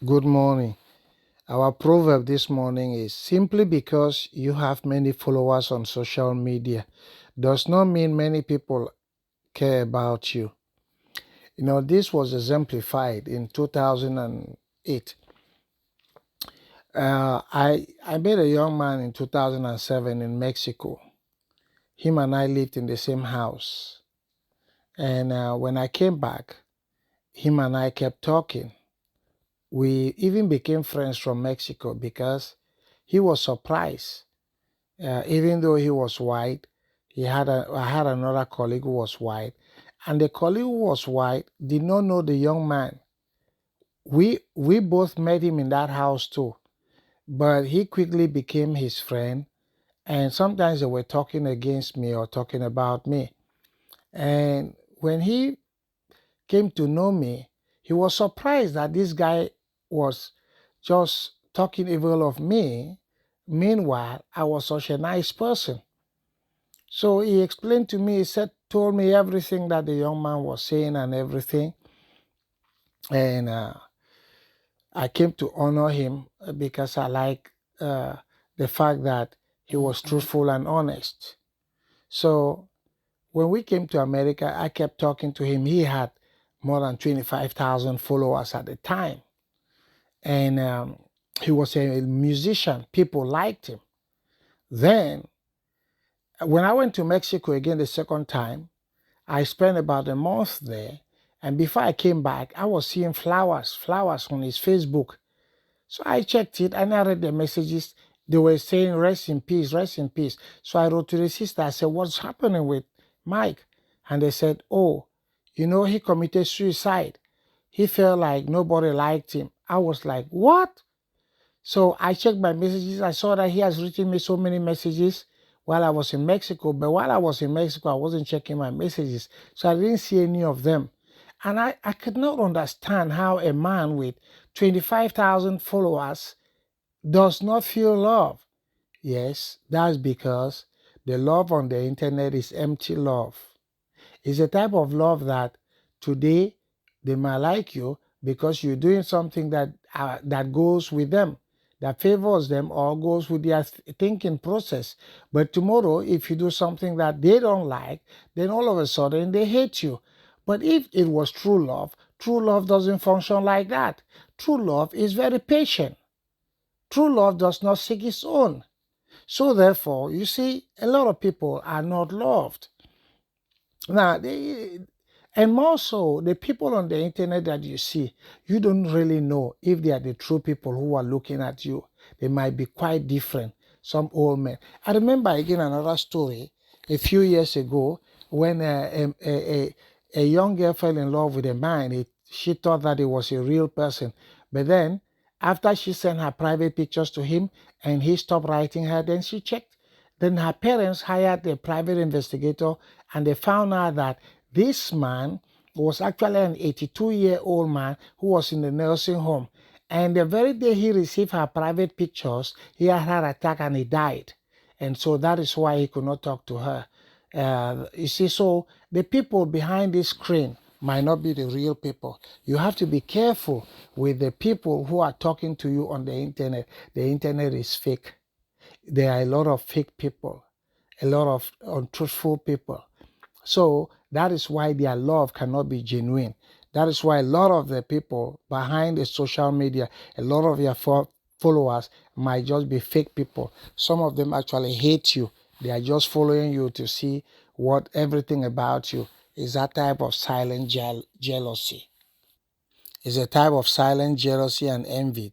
Good morning. Our proverb this morning is simply because you have many followers on social media does not mean many people care about you. This was exemplified in 2008. I met a young man in 2007 in Mexico. Him and I lived in the same house. And when I came back, him and I kept talking. We even became friends from Mexico because he was surprised. Even though he was white, I had another colleague who was white, and the colleague who was white did not know the young man. We both met him in that house too, but he quickly became his friend, and sometimes they were talking against me or talking about me. And when he came to know me, he was surprised that this guy was just talking evil of me. Meanwhile, I was such a nice person. So he explained to me, told me everything that the young man was saying and everything. And I came to honor him because I like the fact that he was truthful and honest. So when we came to America, I kept talking to him. He had more than 25,000 followers at the time. And he was a musician. People liked him. Then, when I went to Mexico again the second time, I spent about a month there. And before I came back, I was seeing flowers on his Facebook. So I checked it and I read the messages. They were saying, rest in peace, rest in peace. So I wrote to the sister. I said, what's happening with Mike? And they said, oh, he committed suicide. He felt like nobody liked him. I was like, what? So I checked my messages. I saw that he has written me so many messages while I was in Mexico. But while I was in Mexico, I wasn't checking my messages. So I didn't see any of them. And I could not understand how a man with 25,000 followers does not feel love. Yes, that's because the love on the internet is empty love. It's a type of love that today they might like you because you're doing something that goes with them, that favors them or goes with their thinking process. But tomorrow, if you do something that they don't like, then all of a sudden they hate you. But if it was true love doesn't function like that. True love is very patient. True love does not seek its own. So therefore, you see, a lot of people are not loved. Now, and more so, the people on the internet that you see, you don't really know if they are the true people who are looking at you. They might be quite different. Some old men. I remember again another story a few years ago when a young girl fell in love with a man. She thought that he was a real person. But then, after she sent her private pictures to him and he stopped writing her, then she checked. Then her parents hired a private investigator and they found out that this man was actually an 82-year-old man who was in the nursing home. And the very day he received her private pictures, he had a heart attack and he died. And so that is why he could not talk to her. You see, so the people behind this screen might not be the real people. You have to be careful with the people who are talking to you on the internet. The internet is fake. There are a lot of fake people, a lot of untruthful people. So that is why their love cannot be genuine. That is why a lot of the people behind the social media, a lot of your followers might just be fake people. Some of them actually hate you. They are just following you to see what everything about you is. That type of silent jealousy. It's a type of silent jealousy and envy.